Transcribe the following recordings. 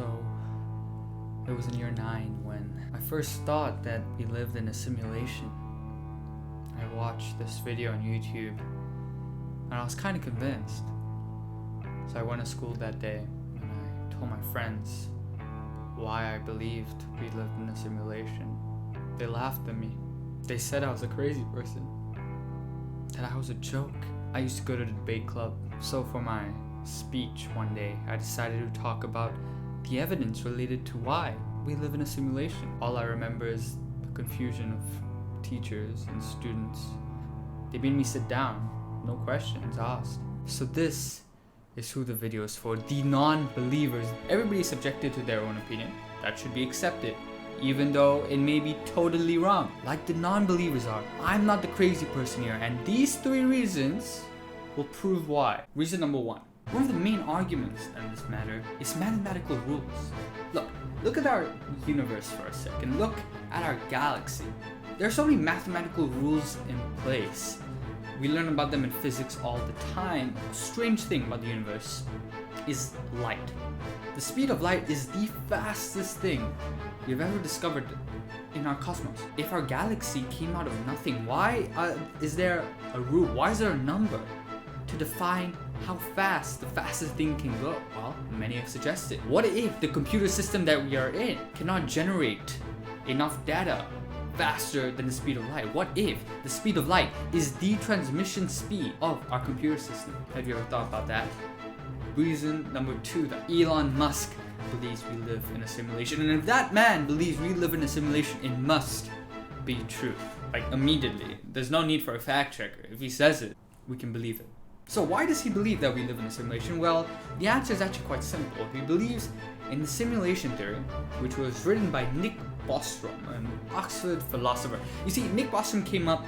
So it was in year 9 when I first thought that we lived in a simulation. I watched this video on YouTube and I was kind of convinced. So I went to school that day and I told my friends why I believed we lived in a simulation. They laughed at me. They said I was a crazy person, that I was a joke. I used to go to the debate club, so for my speech one day, I decided to talk about the evidence related to why we live in a simulation. All I remember is the confusion of teachers and students. They made me sit down, no questions asked. So this is who the video is for, the non-believers. Everybody is subjected to their own opinion. That should be accepted, even though it may be totally wrong, like the non-believers are. I'm not the crazy person here, and these 3 reasons will prove why. Reason number 1. One of the main arguments in this matter is mathematical rules. Look at our universe for a second. Look at our galaxy. There are so many mathematical rules in place. We learn about them in physics all the time. A strange thing about the universe is light. The speed of light is the fastest thing we've ever discovered in our cosmos. If our galaxy came out of nothing, why is there a rule? Why is there a number to define how fast the fastest thing can go? Well, many have suggested. What if the computer system that we are in cannot generate enough data faster than the speed of light? What if the speed of light is the transmission speed of our computer system? Have you ever thought about that? Reason number 2, that Elon Musk believes we live in a simulation. And if that man believes we live in a simulation, it must be true. Like, immediately. There's no need for a fact checker. If he says it, we can believe it. So why does he believe that we live in a simulation? Well, the answer is actually quite simple. He believes in the simulation theory, which was written by Nick Bostrom, an Oxford philosopher. You see, Nick Bostrom came up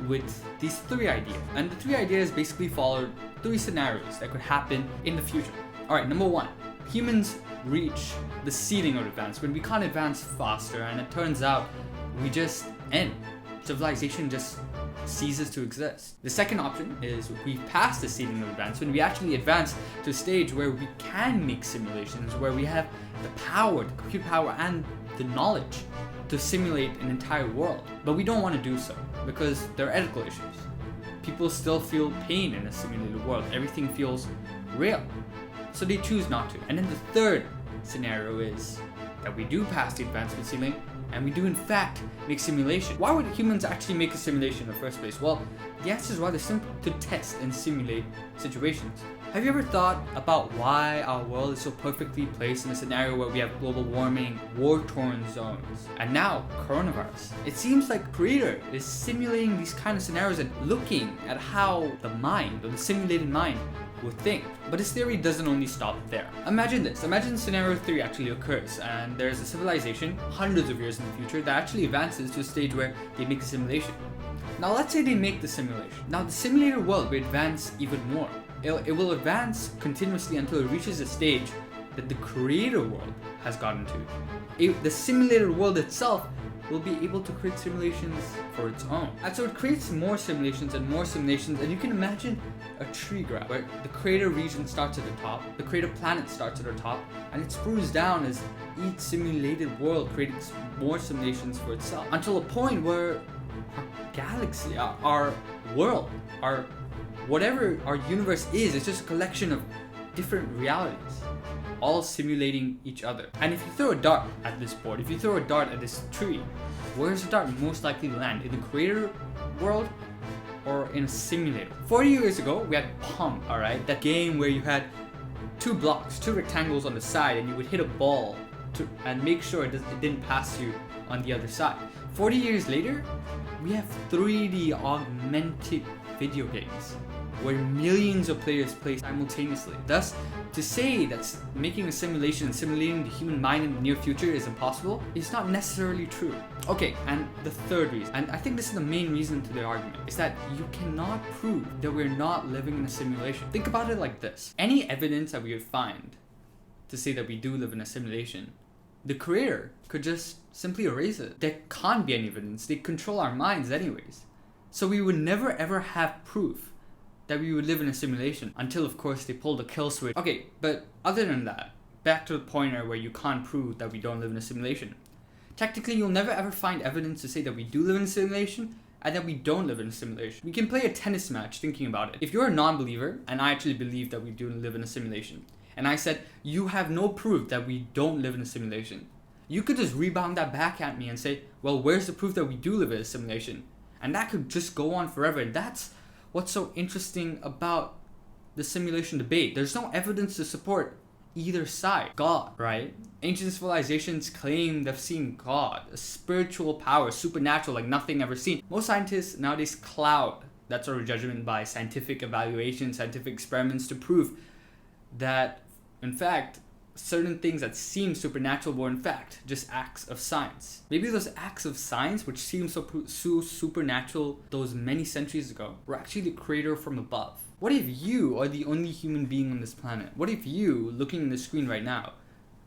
with these 3 ideas, and the 3 ideas basically followed 3 scenarios that could happen in the future. Alright, number 1, humans reach the ceiling of advancement. We can't advance faster, and it turns out we just end. Civilization just ceases to exist. The second option is we pass the ceiling of advancement. We actually advance to a stage where we can make simulations, where we have the power, the computer power, and the knowledge to simulate an entire world. But we don't want to do so because there are ethical issues. People still feel pain in a simulated world. Everything feels real. So they choose not to. And then the third scenario is that we do pass the advancement ceiling and we do in fact make simulation. Why would humans actually make a simulation in the first place? Well, the answer is rather simple: to test and simulate situations. Have you ever thought about why our world is so perfectly placed in a scenario where we have global warming, war-torn zones, and now coronavirus? It seems like the creator is simulating these kind of scenarios and looking at how the mind, or the simulated mind, would think. But his theory doesn't only stop there. Imagine this. Imagine scenario 3 actually occurs and there's a civilization hundreds of years in the future that actually advances to a stage where they make a simulation. Now let's say they make the simulation. Now the simulated world will advance even more. It will advance continuously until it reaches a stage that the creator world has gotten to. The simulated world itself will be able to create simulations for its own. And so it creates more simulations, and you can imagine a tree graph where the creator region starts at the top, the creator planet starts at the top, and it sprues down as each simulated world creates more simulations for itself, until a point where our galaxy, our world, our whatever our universe is, it's just a collection of different realities, all simulating each other. And if you throw a dart at this board, if you throw a dart at this tree, where's the dart most likely to land? In the creator world or in a simulator? 40 years ago, we had Pong, alright? That game where you had 2 blocks, 2 rectangles on the side, and you would hit a ball and make sure it didn't pass you on the other side. 40 years later, we have 3D augmented video games where millions of players play simultaneously. Thus, to say that making a simulation and simulating the human mind in the near future is impossible is not necessarily true. Okay, and the third reason, and I think this is the main reason to the argument, is that you cannot prove that we're not living in a simulation. Think about it like this. Any evidence that we would find to say that we do live in a simulation, the creator could just simply erase it. There can't be any evidence. They control our minds anyways. So we would never ever have proof that we would live in a simulation until, of course, they pull the kill switch. Okay, but other than that, back to the point where you can't prove that we don't live in a simulation. Technically, you'll never ever find evidence to say that we do live in a simulation and that we don't live in a simulation. We can play a tennis match thinking about it. If you're a non-believer, and I actually believe that we do live in a simulation, and I said, you have no proof that we don't live in a simulation, you could just rebound that back at me and say, well, where's the proof that we do live in a simulation? And that could just go on forever. And that's what's so interesting about the simulation debate. There's no evidence to support either side. God, right? Ancient civilizations claim they've seen God, a spiritual power, supernatural, like nothing ever seen. Most scientists nowadays cloud that sort of judgment by scientific evaluation, scientific experiments to prove that, in fact, certain things that seem supernatural were in fact just acts of science. Maybe those acts of science, which seem so supernatural those many centuries ago, were actually the creator from above. What if you are the only human being on this planet? What if you, looking at the screen right now,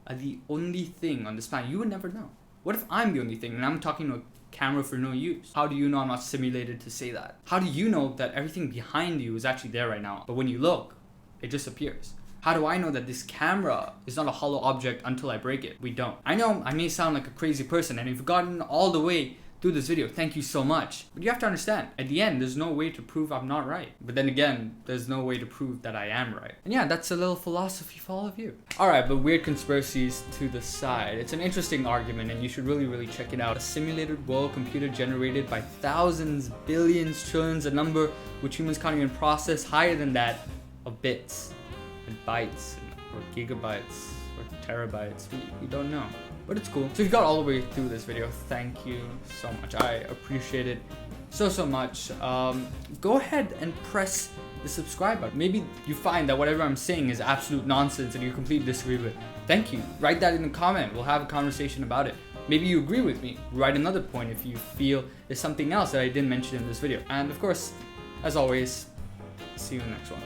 are the only thing on this planet? You would never know. What if I'm the only thing and I'm talking to a camera for no use? How do you know I'm not simulated to say that? How do you know that everything behind you is actually there right now, but when you look, it just appears? How do I know that this camera is not a hollow object until I break it? We don't. I know I may sound like a crazy person, and if you've gotten all the way through this video, thank you so much. But you have to understand, at the end, there's no way to prove I'm not right. But then again, there's no way to prove that I am right. And yeah, that's a little philosophy for all of you. Alright, but weird conspiracies to the side. It's an interesting argument, and you should really check it out. A simulated world computer generated by thousands, billions, trillions, a number which humans can't even process, higher than that of bits and bytes or gigabytes or terabytes. We don't know, but it's cool. So if you got all the way through this video, thank you so much. I appreciate it so much. Go ahead and press the subscribe button. Maybe you find that whatever I'm saying is absolute nonsense and you completely disagree with it. Thank you. Write that in the comment. We'll have a conversation about it. Maybe you agree with me. Write another point if you feel there's something else that I didn't mention in this video. And of course, as always, see you in the next one.